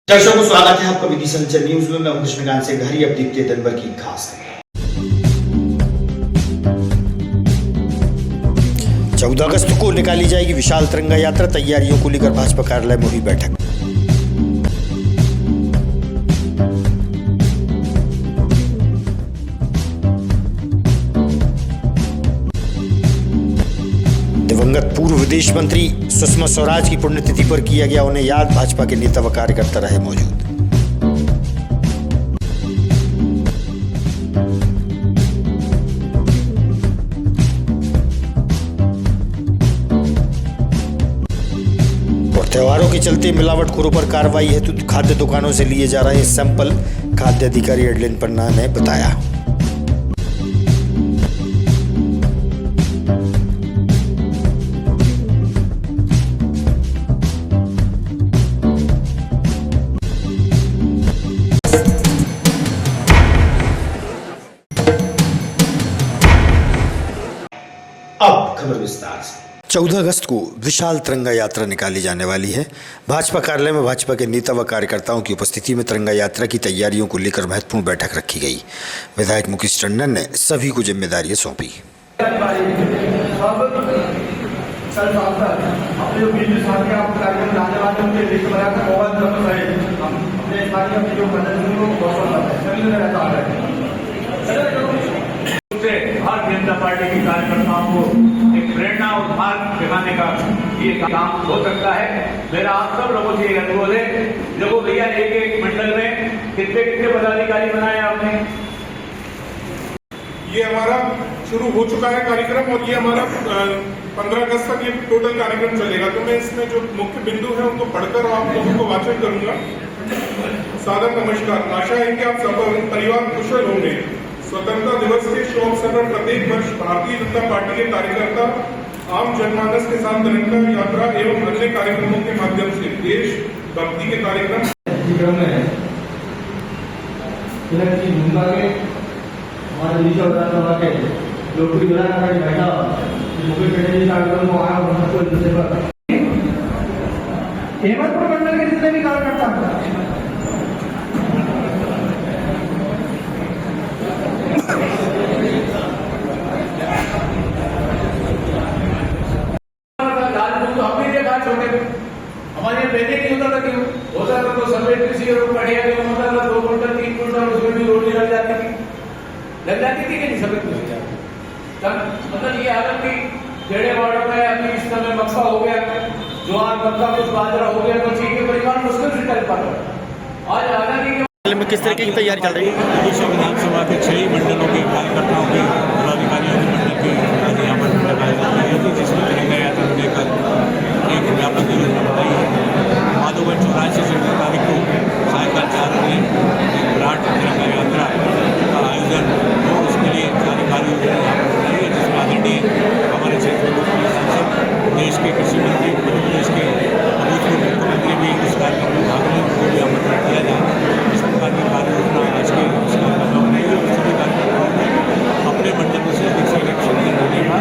दर्शकों को स्वागत है आपका विधि संचर न्यूज में। मैं हूं कृष्णकांत से घरी। अब देखते हैं दिन भर की खास खबरें। 14 अगस्त को निकाली जाएगी विशाल तिरंगा यात्रा। तैयारियों को लेकर भाजपा कार्यालय में हुई बैठक। दिवंगत पूर्व विदेश मंत्री सुषमा स्वराज की पुण्यतिथि पर किया गया उन्हें याद। भाजपा के नेता व कार्यकर्ता रहे मौजूद। और त्योहारों के चलते मिलावटखोरों पर कार्रवाई हेतु खाद्य दुकानों से लिए जा रहे सैंपल, खाद्य अधिकारी एडलिन पन्ना ने बताया। अब खबर विस्तार से। 14 अगस्त को विशाल तिरंगा यात्रा निकाली जाने वाली है। भाजपा कार्यालय में भाजपा के नेता व कार्यकर्ताओं की उपस्थिति में तिरंगा यात्रा की तैयारियों को लेकर महत्वपूर्ण बैठक रखी गई। विधायक मुकेश टंडन ने सभी को जिम्मेदारियां सौंपी। भारतीय जनता पार्टी के कार्यकर्ताओं को एक प्रेरणा और मार्ग दिखाने का ये काम हो सकता है। मेरा आप सब लोगों से अनुरोध है, देखो भैया एक एक मंडल में कितने कितने पदाधिकारी बनाए आपने। ये हमारा शुरू हो चुका है कार्यक्रम और ये हमारा 15 अगस्त तक ये टोटल कार्यक्रम चलेगा। तो मैं इसमें जो मुख्य बिंदु है उनको पढ़कर आप लोगों को वाचन करूंगा। सादर नमस्कार। आशा है कि आप सब परिवार कुशल होंगे। स्वतंत्रता दिवस के शुभ अवसर पर प्रत्येक वर्ष भारतीय जनता पार्टी के कार्यकर्ता आम जनमानस के साथ तिरंगा यात्रा एवं अन्य कार्यक्रमों के माध्यम से देश भक्ति के कार्यक्रम हेमंतपुर मंडल के जितने भी कार्यकर्ता हमारे पहले नहीं होता था, क्यों होता था? तो सफेद किसी और बढ़िया नहीं होता था, 2 कुंटल 3 कुंटल उसमें भी रोटी लग जाती थी कि नहीं? सफेद किसी मतलब ये हालत थी। खेड़े वाड़ों में अभी इस समय मक्का हो गया, ज्वार मक्का कुछ बाजरा हो गया, तो ठीक है, परिवार मुश्किल से चल पाता। आज आजादी में किस तरीके की तैयारी चल रही है? विधानसभा के 6 मंडलों के कार्यकर्ताओं की, पदाधिकारियों के मंडल की आज यहाँ पर लगाया जाता है, जिसमें तिरंगा यात्रा को लेकर एक व्यापक योजना बनाई है। माधोगंज चौराहे से 16 तारीख को सायंकाल 4 बजे एक विराट तिरंगा यात्रा का आयोजन हो, उसके लिए सारी कार्य योजना यहाँ पर बनाई है, जिसमें आदरणीय हमारे क्षेत्र के सांसद, देश के कृषि मंत्री, उत्तर प्रदेश के भूतपूर्व मुख्यमंत्री भी इस कार्यक्रम में भाग लें, उनको भी आमंत्रित किया जाए। इस प्रकार की कार्य योजना आज के इस कार्यक्रम में बनाई है। सभी कार्यकर्ताओं ने अपने मंडल से अधिक से अधिक शक्ति देने का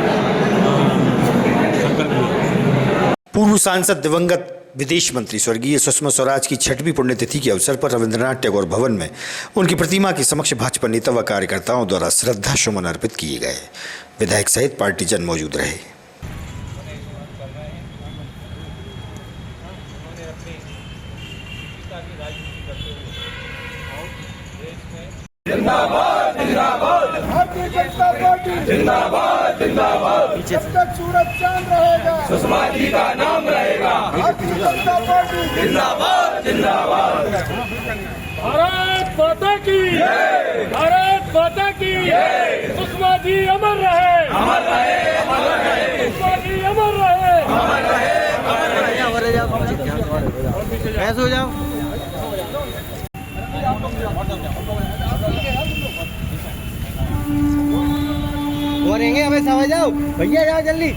संकल्प लिया। पूर्व सांसद दिवंगत विदेश मंत्री स्वर्गीय सुषमा स्वराज की 6वीं पुण्यतिथि के अवसर पर रविंद्रनाथ टैगोर भवन में उनकी प्रतिमा के समक्ष भाजपा नेता व कार्यकर्ताओं द्वारा श्रद्धा सुमन अर्पित किए गए। विधायक सहित पार्टीजन मौजूद रहे। जिंदाबाद जिंदाबाद भारतीय जनता पार्टी जिंदाबाद जिंदाबाद। जब तक सूरज चांद रहेगा सुषमा जी का नाम रहेगा। भारतीय जनता पार्टी जिंदाबाद जिंदाबाद। भारत माता की जय, भारत माता की जय। सुषमा जी अमर रहे, अमर रहे, अमर रहे। सुषमा जी अमर रहे, अमर रहे, अमर रहे। कैसे हो जाओ? वो रहेंगे, हमें समझ जाओ भैया, जाओ जल्दी।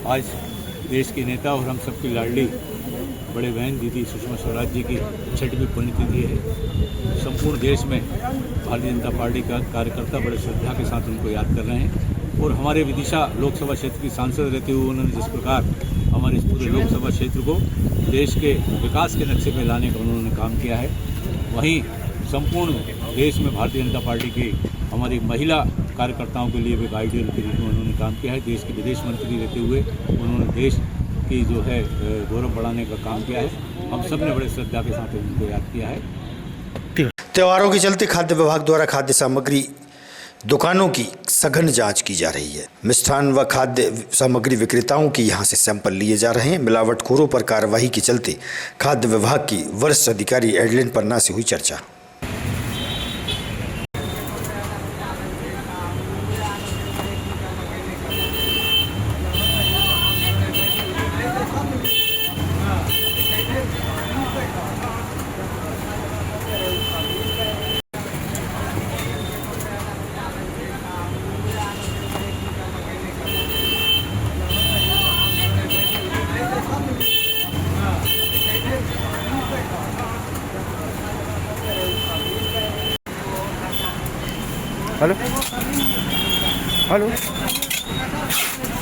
आज देश के नेता और हम सबकी लाडली बड़े बहन दीदी सुषमा स्वराज जी की 6वीं पुण्यतिथि है। संपूर्ण देश में भारतीय जनता पार्टी का कार्यकर्ता बड़े श्रद्धा के साथ उनको याद कर रहे हैं। और हमारे विदिशा लोकसभा क्षेत्र की सांसद रहते हुए उन्होंने जिस प्रकार हमारे इस पूरे लोकसभा क्षेत्र को देश के विकास के नक्शे में लाने का उन्होंने काम किया है, वहीं संपूर्ण देश में भारतीय जनता पार्टी की हमारी महिला कार्यकर्ताओं के लिए भी एक आइडियल के रूप में उन्होंने काम किया है। देश के विदेश मंत्री रहते हुए उन्होंने देश की जो है गौरव बढ़ाने का काम किया है। हम सब ने बड़े श्रद्धा के साथ उनको याद किया है। त्योहारों के चलते खाद्य विभाग द्वारा खाद्य सामग्री दुकानों की सघन जांच की जा रही है। मिष्ठान व खाद्य सामग्री विक्रेताओं की यहां से सैंपल लिए जा रहे हैं। मिलावटखोरों पर कार्रवाई के चलते खाद्य विभाग की वरिष्ठ अधिकारी एडलिन पन्ना से हुई चर्चा। हेलो हेलो,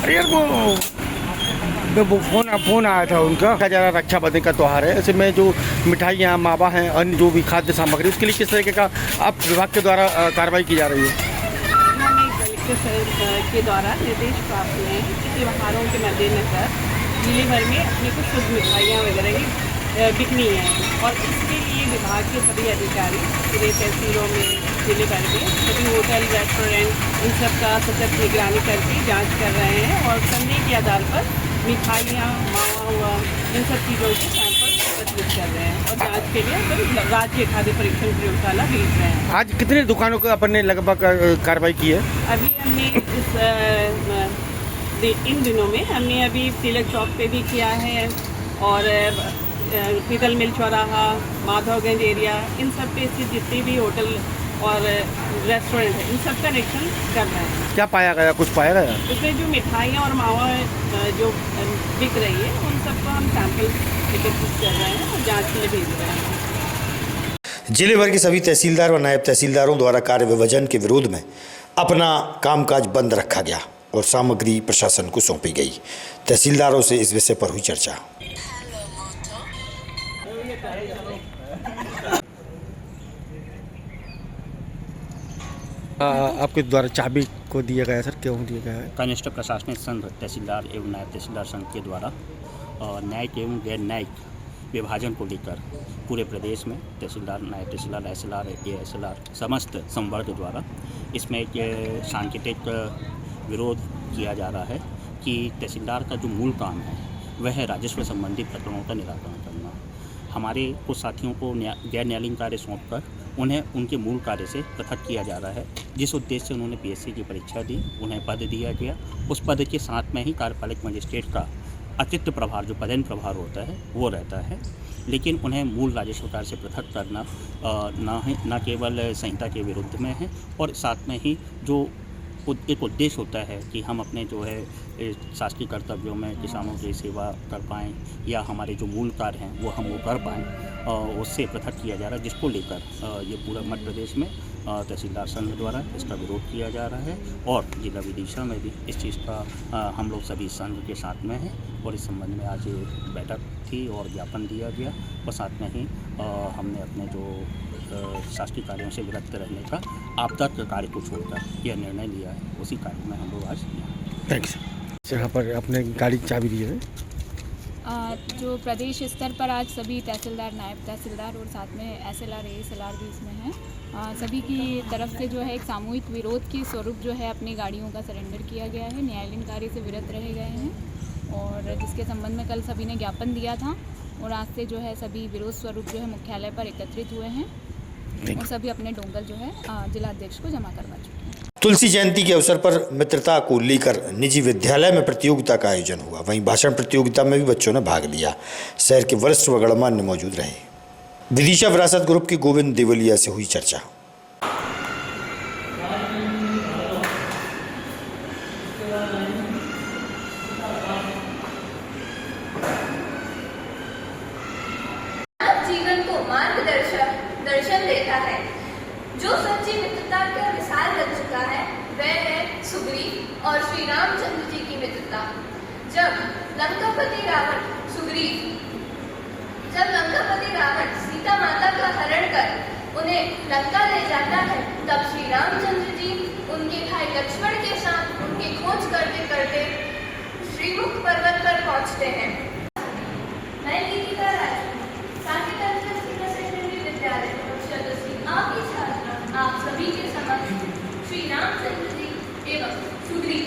अरे यार वो फोन आया था उनका। जरा रक्षाबंधन का त्यौहार है, ऐसे में जो मिठाइयाँ, मावा हैं, अन्य जो भी खाद्य सामग्री, उसके लिए किस तरीके का आप विभाग के द्वारा कार्रवाई की जा रही है? के द्वारा निर्देश प्राप्त हुए हैं कि त्योहारों के मद्देनजर जिले भर में अपने कुछ शुद्ध मिठाइयाँ वगैरह की बिकनी है, और इसके लिए विभाग के सभी अधिकारी पूरे तहसीलों में, जिले भर में सभी होटल, रेस्टोरेंट, इन सब का सतत निगरानी करके जांच कर रहे हैं, और संदेह के आधार पर मिठाइयाँ, मावा हुआ, इन सब चीज़ों के सैंपल एकत्रित कर रहे हैं और जांच के लिए हम राज्य खाद्य परीक्षण प्रयोगशाला भेज रहे हैं। आज कितनी दुकानों को अपन ने लगभग कार्रवाई की है? अभी हमने इन दिनों में हमने अभी तिलक चौक पे भी किया है, और पीतल मिल चौराहा, माधवगंज एरिया, इन सब पे स्थित जितने भी होटल और रेस्टोरेंट है, इन सब का निरीक्षण कर रहे हैं। क्या पाया गया? कुछ पाया गया? उसमें जो मिठाइयाँ और मावा जो बिक रही है, उन सबको हम सैंपल एकत्रित कर रहे हैं और जांच के लिए भेज रहे हैं। जिले भर के सभी तहसीलदार व नायब तहसीलदारों द्वारा कार्य विभाजन के विरोध में अपना कामकाज बंद रखा गया और सामग्री प्रशासन को सौंपी गई। तहसीलदारों से इस विषय पर हुई चर्चा। आपके द्वारा चाबी को दिया गया सर, क्यों दिया गया है? कनिष्ठ प्रशासनिक संघ तहसीलदार एवं नायब तहसीलदार संघ के द्वारा न्यायिक एवं गैर न्यायिक विभाजन को लेकर पूरे प्रदेश में तहसीलदार, नायब तहसीलदार, एसएलआर, एएसएलआर समस्त संवर्ग द्वारा इसमें एक सांकेतिक विरोध किया जा रहा है कि तहसीलदार का जो मूल काम है वह राजस्व संबंधी प्रकरणों का निराकरण करना। हमारे कुछ साथियों को गैर न्यायालयीन कार्य सौंपकर उन्हें उनके मूल कार्य से पृथक किया जा रहा है। जिस उद्देश्य से उन्होंने पीएससी की परीक्षा दी, उन्हें पद दिया गया, उस पद के साथ में ही कार्यपालक मजिस्ट्रेट का अतिरिक्त प्रभार, जो पदेन प्रभार होता है, वो रहता है। लेकिन उन्हें मूल राजस्व कार्य से पृथक करना न केवल संहिता के विरुद्ध में है, और साथ में ही जो एक उद्देश्य होता है कि हम अपने जो है शासकीय कर्तव्यों में किसानों की सेवा कर पाएँ या हमारे जो मूल कार्य हैं वो हम वो कर पाएँ, उससे पृथक किया जा रहा है, जिसको लेकर ये पूरा मध्य प्रदेश में तहसीलदार संघ द्वारा इसका विरोध किया जा रहा है। और जिला विदिशा में भी इस चीज़ का हम लोग सभी संघ के साथ में हैं, और इस संबंध में आज बैठक थी और ज्ञापन दिया गया, और साथ में ही हमने अपने जो शासकीय कार्यों से विरक्त रहने का आपदा कार्य को छोड़कर यह निर्णय लिया है। उसी कार्य में हम लोग आज थैंक्स। यहाँ पर अपने गाड़ी की चाबी दी है। जो प्रदेश स्तर पर आज सभी तहसीलदार, नायब तहसीलदार और साथ में एसएलआर, एएसएलआर भी इसमें हैं, सभी की तरफ से जो है एक सामूहिक विरोध के स्वरूप जो है अपनी गाड़ियों का सरेंडर किया गया है, न्यायालयीन कार्य से विरत रहे गए हैं, और जिसके संबंध में कल सभी ने ज्ञापन दिया था, और आज से जो है सभी विरोध स्वरूप जो है मुख्यालय पर एकत्रित हुए हैं, और सभी अपने डोंगल जो है जिला अध्यक्ष को जमा करवा चुके हैं। तुलसी जयंती के अवसर पर मित्रता को लेकर निजी विद्यालय में प्रतियोगिता का आयोजन हुआ। वहीं भाषण प्रतियोगिता में भी बच्चों ने भाग लिया। शहर के वरिष्ठ व गणमान्य मौजूद रहे। विदिशा विरासत ग्रुप की गोविंद देवलिया से हुई चर्चा। जीवन को दर्शन देता है। जो सच्ची मित्रता का मिसाल बन चुका है वह है सुग्रीव। और श्री रामचंद्र जी की मित्रता। जब लंकापति रावण सीता माता का हरण कर उन्हें लंका ले जाता है, तब श्री रामचंद्र जी उनके भाई लक्ष्मण के साथ उनकी खोज करते करते श्रीमुख पर्वत पर पहुंचते हैं। मैं गीतिका विद्यालय सदस्य आपकी छात्रा आप सभी के समक्ष श्री रामचंद्र जी एवं सुग्रीव।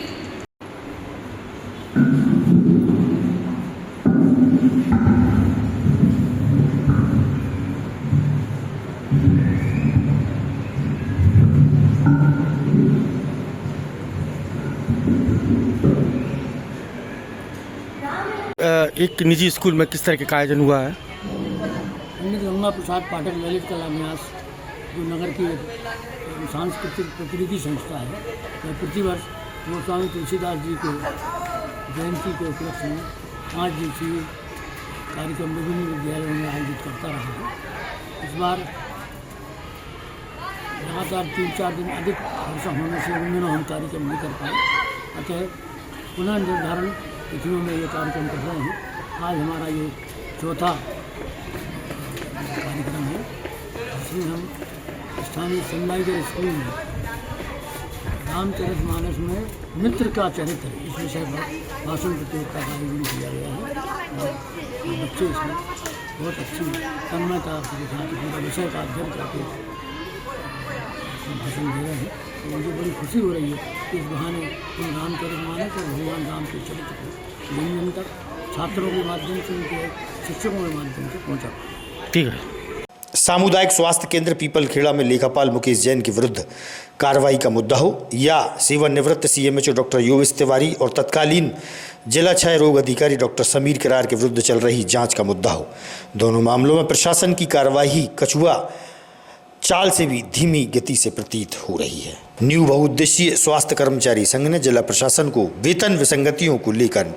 एक निजी स्कूल में किस तरह के आयोजन हुआ है? पंडित गंगा प्रसाद पाठक ललित कला न्यास जो नगर की सांस्कृतिक प्रतिनिधि संस्था है, वह प्रतिवर्ष गोस्वामी तुलसीदास जी के जयंती के उपलक्ष्य में 5 दिवसीय कार्यक्रम विभिन्न विद्यालयों में आयोजित करता रहा है। इस बार लगातार 3-4 दिन अधिक वर्षा होने से उन दिनों हम कार्यक्रम नहीं कर पाए, अतः पुनः निर्धारण तिथियों में ये कार्यक्रम कर रहे हैं। आज हमारा ये चौथा कार्यक्रम है, जिसमें हम स्थानीय सनलाइजर स्कूल में रामचरितमानस में मित्र का चरित्र इस विषय पर भाषण प्रतियोगिता का आयोजन किया गया है और बच्चे इसमें बहुत अच्छी तन्मयता के साथ पूरा विषय का अध्ययन करके भाषण दे रहे हैं। तो मुझे बड़ी खुशी हो रही है कि इस बहाने इन रामचरितमानस और भगवान राम के चरित्र को जन तक छात्रों के माध्यम से, उनके शिक्षकों के माध्यम से पहुँचा। ठीक है। सामुदायिक स्वास्थ्य केंद्र पीपलखेड़ा में लेखापाल मुकेश जैन के विरुद्ध कार्रवाई का मुद्दा हो या सेवानिवृत्त सीएमएचओ डॉक्टर योगेश तिवारी और तत्कालीन जिला क्षय रोग अधिकारी डॉक्टर समीर किरार के विरुद्ध चल रही जांच का मुद्दा हो, दोनों मामलों में प्रशासन की कार्रवाई कछुआ चाल से भी धीमी गति से प्रतीत हो रही है। न्यू बहुउद्देशीय स्वास्थ्य कर्मचारी संघ ने जिला प्रशासन को वेतन विसंगतियों को लेकर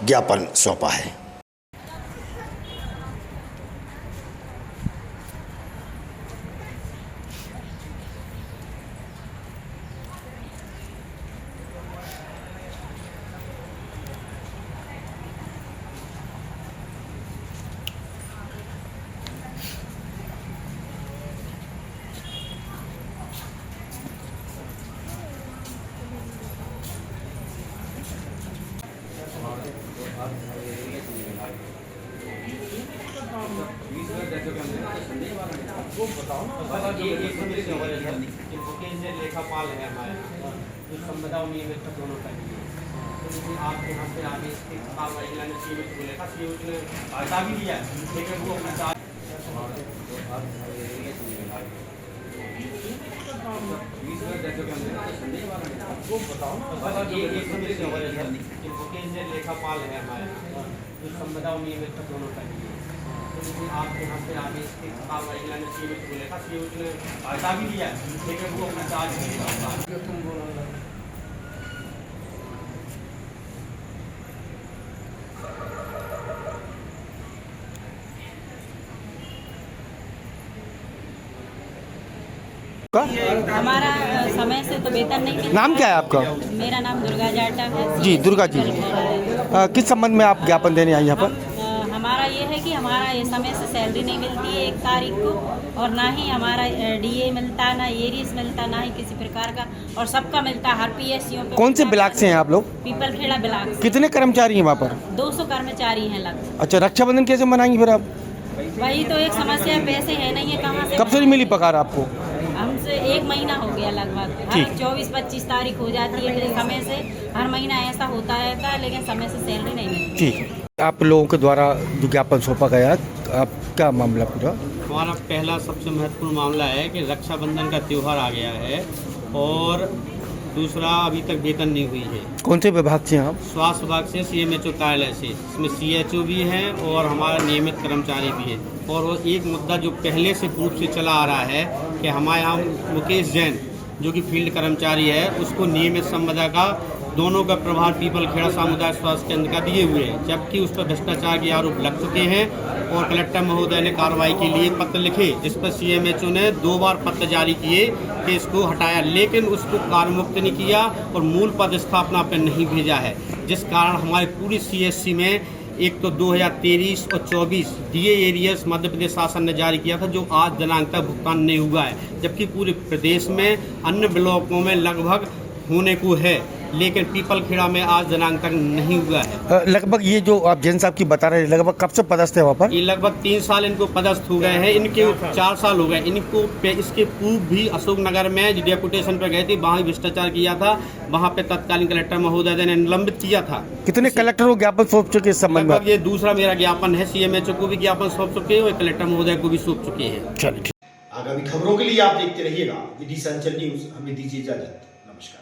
ज्ञापन सौंपा है। लेखापाल है हमारे जो संबंधा नियमित दोनों का आपके यहाँ से आगे इसकी कार्रवाई ने सीमित को लेखा सीमित ने हटा भी दिया, लेकिन वो अपना लेखापाल है हमारे जो संबंधा नियमित दोनों का आपके यहाँ से आगे इसकी कार्रवाई ने सीमित को लेखा सीमित ने हटा भी दिया, लेकिन वो अपना चार्ज नहीं करता। हमारा समय से तो वेतन नहीं मिलता। नाम क्या है आपका? मेरा नाम दुर्गा जाटा है। जी दुर्गा जी, किस संबंध में आप ज्ञापन देने आई यहाँ पर? हमारा ये है कि हमारा ये समय से सैलरी नहीं मिलती है 1 तारीख को, और ना ही हमारा डीए मिलता, ना एरियस मिलता, ना ही किसी प्रकार का, और सबका मिलता है हर पीएससीओ पे। कौन से ब्लॉक से हैं आप लोग? पीपलखेड़ा ब्लॉक। कितने कर्मचारी हैं वहाँ पर? 200 कर्मचारी हैं लगभग। अच्छा, रक्षाबंधन कैसे मनाएंगे फिर आप? वही तो एक समस्या, पैसे है नहीं है कहाँ से? कब से नहीं मिली पगार आपको? हमसे 1 महीना हो गया लगभग। हर 24-25 तारीख हो जाती है समय से, हर महीना ऐसा होता रहता है, लेकिन समय से सैलरी नहीं मिलती। ठीक, आप लोगों के द्वारा जो ज्ञापन सौंपा गया, आप क्या मामला पूरा? हमारा पहला सबसे महत्वपूर्ण मामला है कि रक्षाबंधन का त्यौहार आ गया है और दूसरा अभी तक वेतन नहीं हुई है। कौन से विभाग से आप? स्वास्थ्य विभाग से, सीएमएचओ कार्यालय से। इसमें सीएचओ भी है और हमारा नियमित कर्मचारी भी है। और वो एक मुद्दा जो पहले से पूर्व से चला आ रहा है कि हमारे यहाँ मुकेश जैन जो कि फील्ड कर्मचारी है, उसको नियमित संविदा का दोनों का प्रभार पीपल खेड़ा सामुदायिक स्वास्थ्य केंद्र का दिए हुए हैं, जबकि उस पर भ्रष्टाचार के आरोप लग चुके हैं और कलेक्टर महोदय ने कार्रवाई के लिए पत्र लिखे। इस पर CMHO ने 2 बार पत्र जारी किए कि इसको हटाया, लेकिन उसको कार्यमुक्त नहीं किया और मूल पद स्थापना पर नहीं भेजा है, जिस कारण हमारी पूरी CSC में एक तो 2023 और 24 DA एरियर्स मध्य प्रदेश शासन ने जारी किया था, जो आज दिनांक तक भुगतान नहीं हुआ है, जबकि पूरे प्रदेश में अन्य ब्लॉकों में लगभग होने को है, लेकिन पीपल खेड़ा में आज दिनांक तक नहीं हुआ है। लगभग ये जो आप जैन साहब की बता रहे हैं, लगभग कब से पदस्थ है वहाँ पर? ये लगभग 3 साल इनको पदस्थ हो गए हैं, इनके 4 साल हो गए इनको। इसके पूर्व भी अशोकनगर में डेपुटेशन पर गए थे, वहाँ भी भ्रष्टाचार किया था, वहाँ पे तत्कालीन कलेक्टर महोदय ने निलंबित किया था। कितने कलेक्टर को ज्ञापन सौंप चुके इस संबंध में? ये दूसरा मेरा ज्ञापन है, CMHO को भी ज्ञापन सौंप चुके हैं और कलेक्टर महोदय को भी सौंप चुके हैं। चलिए, आगामी खबरों के लिए आप देखते रहिएगा विधि संचल न्यूज। हमें दीजिए इजाजत। नमस्कार।